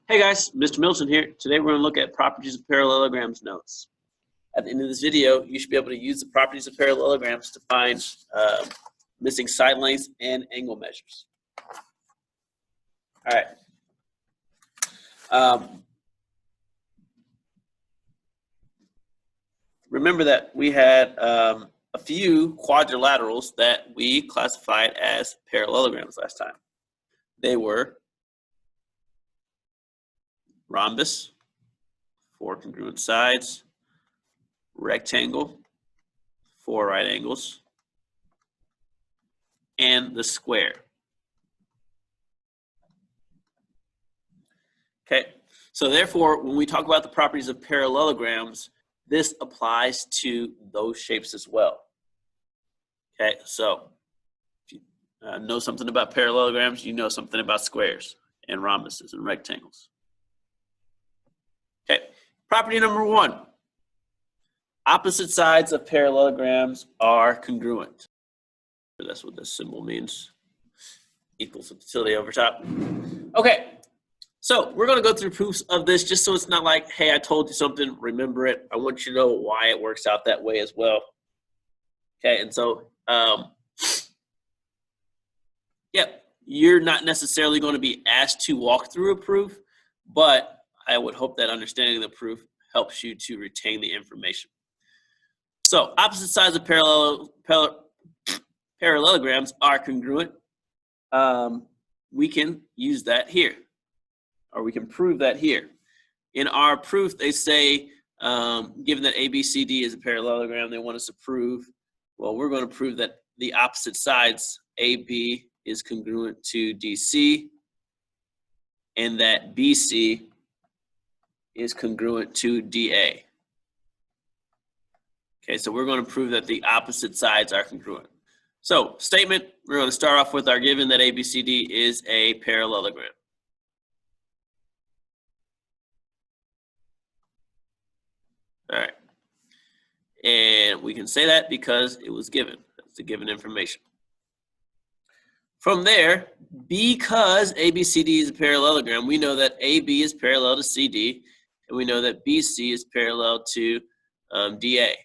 Hey guys, Mr. Milton here. Today we're going to look at properties of parallelograms notes. At the end of this video, you should be able to use the properties of parallelograms to find missing side lengths and angle measures. All right. Remember that we had a few quadrilaterals that we classified as parallelograms last time. They were rhombus, 4 congruent sides, rectangle, 4 right angles, and the square. Okay, so therefore, when we talk about the properties of parallelograms, this applies to those shapes as well. Okay, so if you know something about parallelograms, you know something about squares and rhombuses and rectangles. Okay, property number 1. Opposite sides of parallelograms are congruent. That's what this symbol means. Equals subtility over top. Okay, so we're going to go through proofs of this just so it's not like, hey, I told you something, remember it. I want you to know why it works out that way as well. Okay, and so, you're not necessarily going to be asked to walk through a proof, but I would hope that understanding the proof helps you to retain the information. So opposite sides of parallelograms are congruent. We can use that here, or we can prove that here. In our proof, they say, given that ABCD is a parallelogram, they want us to prove, well, we're going to prove that the opposite sides, AB is congruent to DC, and that BC is congruent to DA. Okay, so we're going to prove that the opposite sides are congruent. So, statement, we're going to start off with our given that ABCD is a parallelogram. All right. And we can say that because it was given. That's the given information. From there, because ABCD is a parallelogram, we know that AB is parallel to CD, and we know that BC is parallel to DA.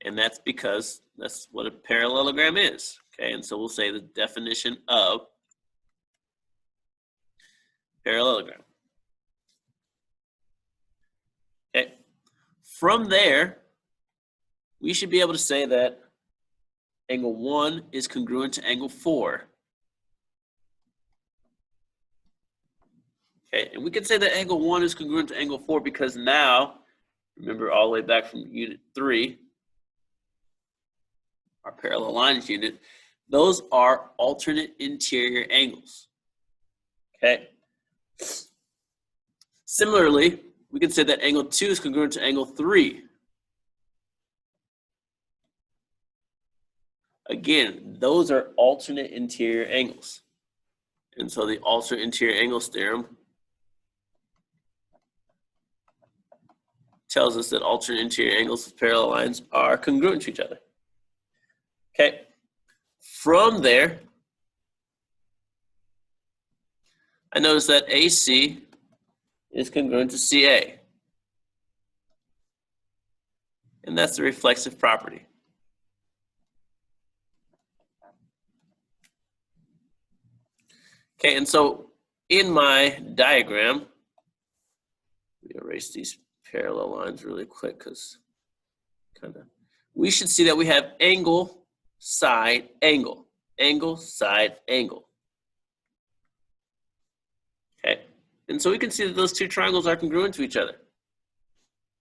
And that's because that's what a parallelogram is. Okay, and so we'll say the definition of parallelogram. Okay, from there, we should be able to say that angle 1 is congruent to angle 4. Okay, and we can say that angle 1 is congruent to angle 4 because now, remember all the way back from unit 3, our parallel lines unit, those are alternate interior angles. Okay. Similarly, we can say that angle 2 is congruent to angle 3. Again, those are alternate interior angles. And so the alternate interior angles theorem tells us that alternate interior angles with parallel lines are congruent to each other. Okay, from there, I notice that AC is congruent to CA. And that's the reflexive property. Okay, and so in my diagram, let me erase these parallel lines really quick because we should see that we have angle, side, angle, angle, side, angle. Okay, and so we can see that those two triangles are congruent to each other.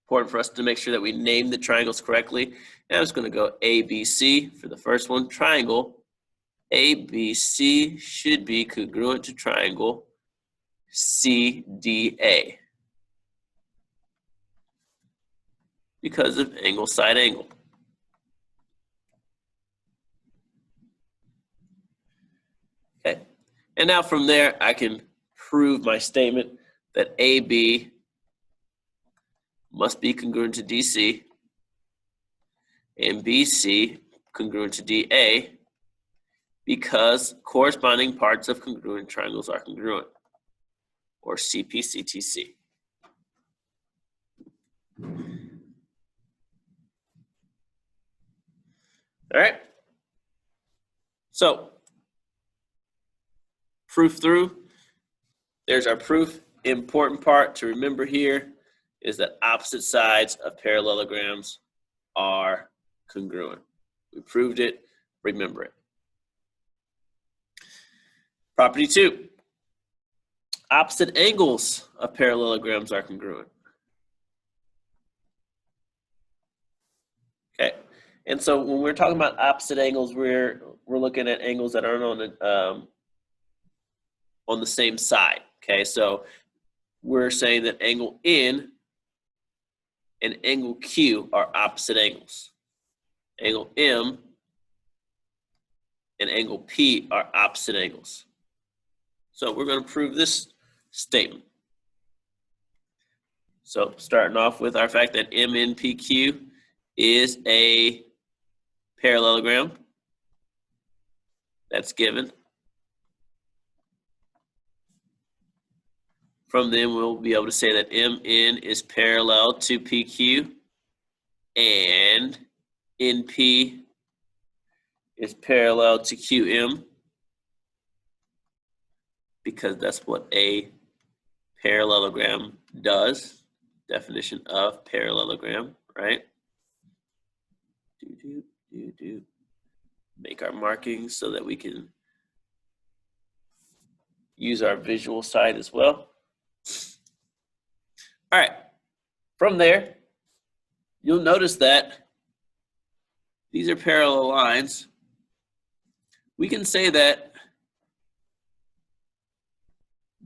Important for us to make sure that we name the triangles correctly. And I'm just going to go ABC for the first one, triangle. ABC should be congruent to triangle CDA because of angle, side, angle. Okay, and now from there, I can prove my statement that AB must be congruent to DC and BC congruent to DA because corresponding parts of congruent triangles are congruent. or CP-CTC. All right. So, proof through. There's our proof. Important part to remember here is that opposite sides of parallelograms are congruent. We proved it. Remember it. Property 2. Opposite angles of parallelograms are congruent. Okay. And so when we're talking about opposite angles, we're looking at angles that aren't on the same side. Okay, so we're saying that angle N and angle Q are opposite angles. Angle M and angle P are opposite angles. So we're going to prove this statement. So starting off with our fact that MNPQ is a parallelogram. That's given. From then, we'll be able to say that MN is parallel to PQ and NP is parallel to QM because that's what a parallelogram does. Definition of parallelogram, right? Make our markings so that we can use our visual side as well. All right, from there, you'll notice that these are parallel lines. We can say that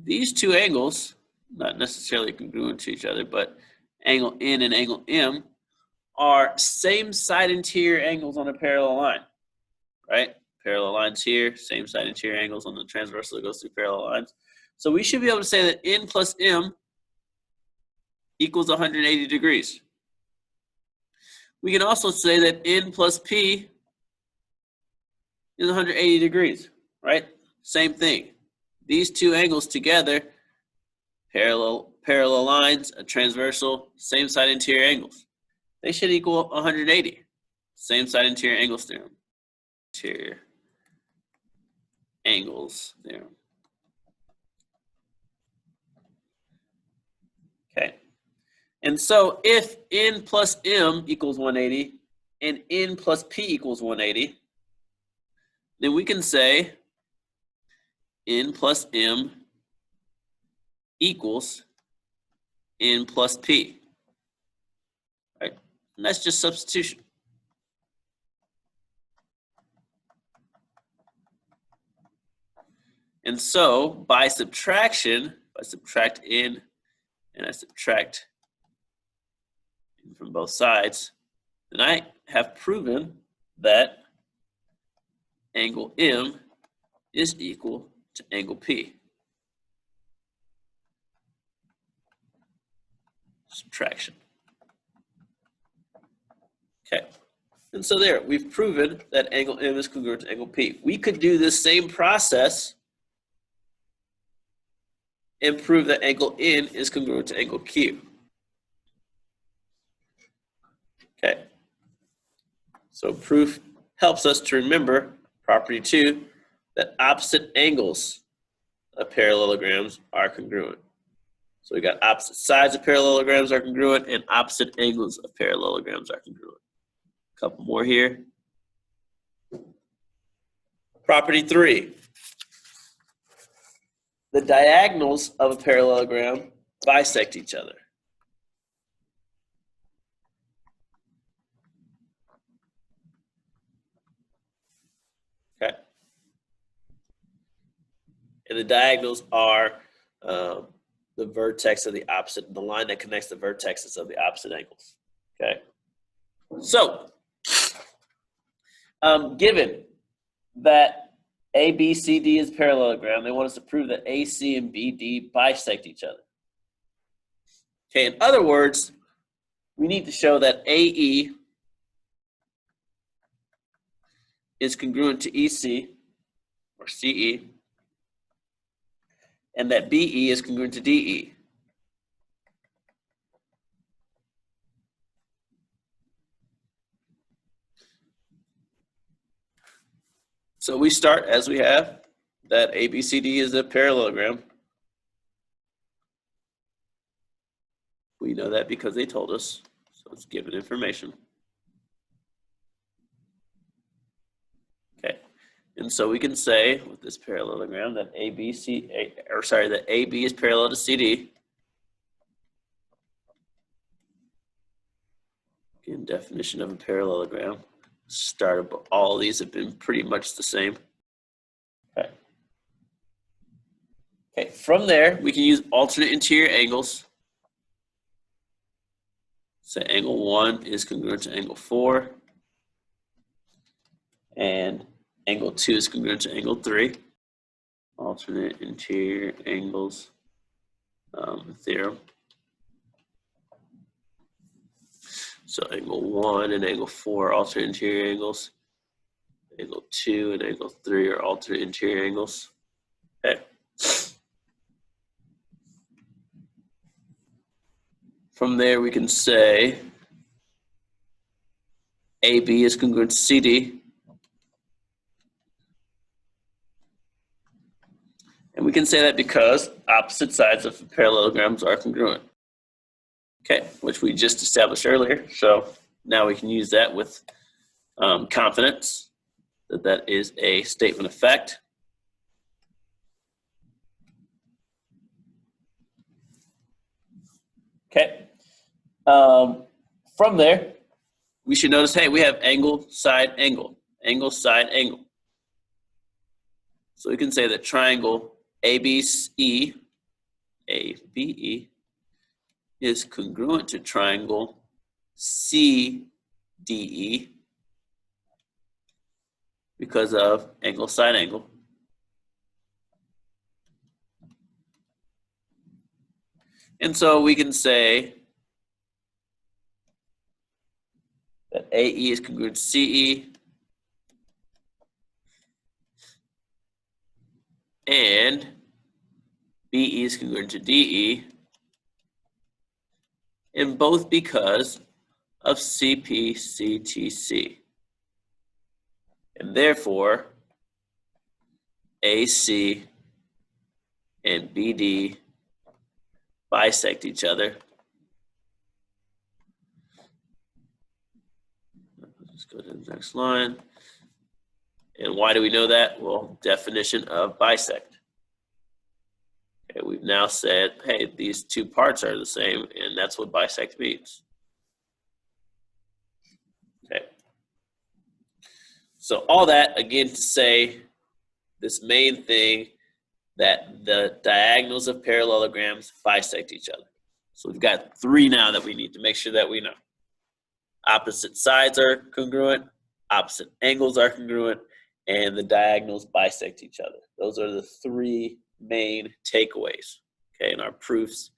these two angles, not necessarily congruent to each other, but angle N and angle M are same side interior angles on a parallel line, right? Parallel lines here, same side interior angles on the transversal that goes through parallel lines. So we should be able to say that N plus M equals 180 degrees. We can also say that N plus P is 180 degrees, right? Same thing. These two angles together, parallel lines, a transversal, same side interior angles. They should equal 180. Same side interior angles theorem. Interior angles theorem. Okay. And so if N plus M equals 180 and N plus P equals 180, then we can say N plus M equals N plus P, right? And that's just substitution. And so by subtraction, if I subtract N and I subtract N from both sides, then I have proven that angle M is equal to angle P. Subtraction. Okay. And so there, we've proven that angle M is congruent to angle P. We could do this same process and prove that angle N is congruent to angle Q. Okay. So proof helps us to remember property 2, that opposite angles of parallelograms are congruent. So we got opposite sides of parallelograms are congruent and opposite angles of parallelograms are congruent. A couple more here. Property 3. The diagonals of a parallelogram bisect each other. Okay. And the diagonals are the vertex of the opposite, the line that connects the vertexes of the opposite angles. Okay. So, given that ABCD is a parallelogram, they want us to prove that AC and BD bisect each other. Okay, in other words, we need to show that AE is congruent to EC, or CE, and that BE is congruent to DE. So we start as we have that ABCD is a parallelogram. We know that because they told us, so it's given information. Okay, and so we can say with this parallelogram that AB is parallel to CD. Again, definition of a parallelogram. Start of all these have been pretty much the same. Okay. Okay, from there we can use alternate interior angles. So angle 1 is congruent to angle 4, and angle 2 is congruent to angle 3. Alternate interior angles theorem. So angle 1 and angle 4 are alternate interior angles. Angle 2 and angle 3 are alternate interior angles. Okay. From there, we can say AB is congruent to CD. And we can say that because opposite sides of parallelograms are congruent. Okay, which we just established earlier. So now we can use that with confidence that that is a statement of fact. Okay. From there, we should notice, hey, we have angle, side, angle, angle, side, angle. So we can say that triangle ABE is congruent to triangle CDE because of angle, side, angle. And so we can say that AE is congruent to CE and BE is congruent to DE, and both because of CPCTC. And therefore, AC and BD bisect each other. Let's go to the next line. And why do we know that? Well, definition of bisect. Okay, we've now said, hey, these two parts are the same, and that's what bisect means. Okay. So all that, again, to say this main thing, that the diagonals of parallelograms bisect each other. So we've got 3 now that we need to make sure that we know. Opposite sides are congruent, opposite angles are congruent, and the diagonals bisect each other. Those are the 3 main takeaways. Okay, and our proofs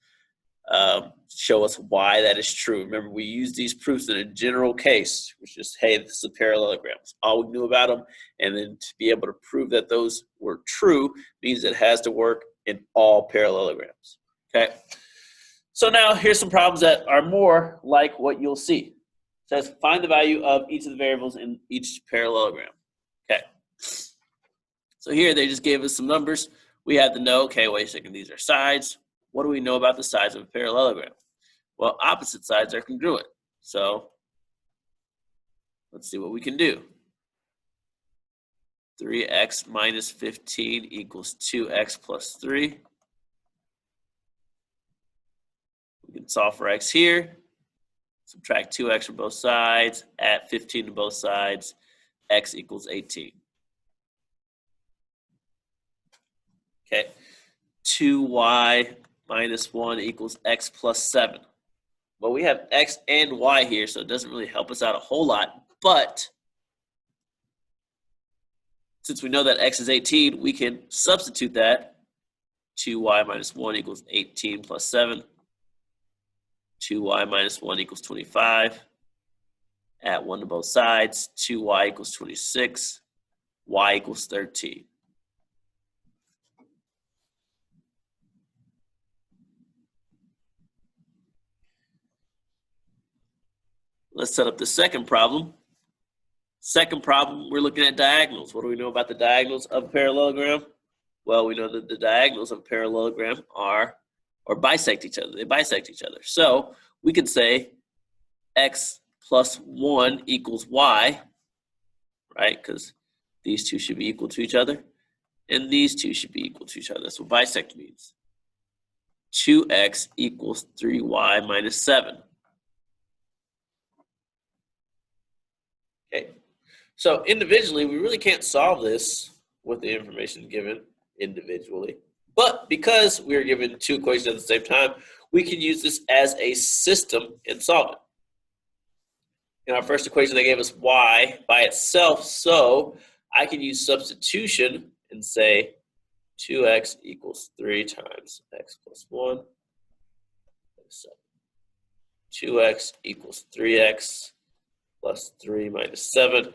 show us why that is true. Remember, we use these proofs in a general case, which is, hey, this is a parallelogram. That's all we knew about them. And then to be able to prove that those were true means it has to work in all parallelograms. Okay. So now here's some problems that are more like what you'll see. It says find the value of each of the variables in each parallelogram. Okay. So here they just gave us some numbers. We had to know, okay, wait a second, these are sides. What do we know about the sides of a parallelogram? Well, opposite sides are congruent. So let's see what we can do. 3x minus 15 equals 2x plus 3. We can solve for x here. Subtract 2x from both sides. Add 15 to both sides. X equals 18. Okay. 2y minus 1 equals x plus 7. Well, we have x and y here, so it doesn't really help us out a whole lot. But since we know that x is 18, we can substitute that. 2y minus 1 equals 18 plus 7. 2y minus 1 equals 25. Add 1 to both sides. 2y equals 26. Y equals 13. let's set up the second problem. Second problem, we're looking at diagonals. What do we know about the diagonals of a parallelogram? Well, we know that the diagonals of a parallelogram are, or bisect each other. They bisect each other. So we could say x plus 1 equals y, right? Because these two should be equal to each other. And these two should be equal to each other. That's what bisect means. 2x equals 3y minus 7. Okay. So individually, we really can't solve this with the information given individually. But because we are given two equations at the same time, we can use this as a system and solve it. In our first equation, they gave us y by itself, so I can use substitution and say 2x equals 3 times x plus 1 minus 7. 2x equals 3x plus 3 minus 7.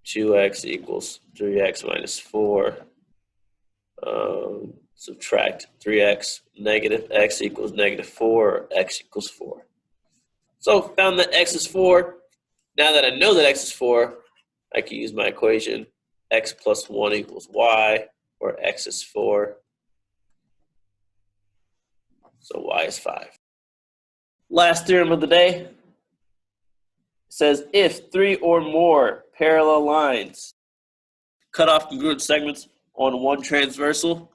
2x equals 3x minus 4. Subtract 3x, negative x equals negative 4, x equals 4. So found that x is 4. Now that I know that x is 4, I can use my equation x plus 1 equals y, where x is 4. So y is 5. Last theorem of the day says if 3 or more parallel lines cut off congruent segments on one transversal.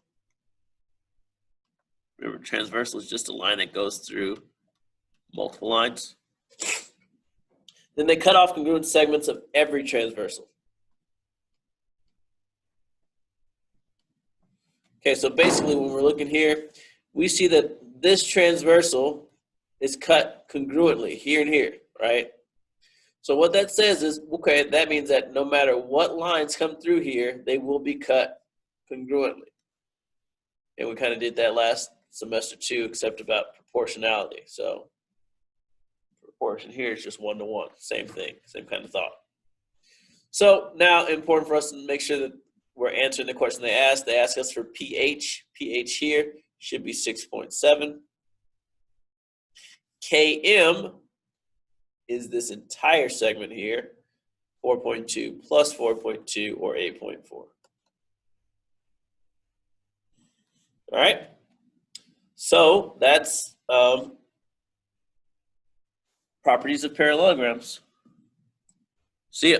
Remember, transversal is just a line that goes through multiple lines. Then they cut off congruent segments of every transversal. Okay, so basically when we're looking here, we see that this transversal is cut congruently here and here, right? So what that says is, okay, that means that no matter what lines come through here, they will be cut congruently. And we kind of did that last semester too, except about proportionality. So proportion here is just 1 to 1, same thing, same kind of thought. So now important for us to make sure that we're answering the question they asked. They asked us for pH. pH here should be 6.7. Km is this entire segment here, 4.2 plus 4.2 or 8.4. All right, so that's properties of parallelograms. See ya.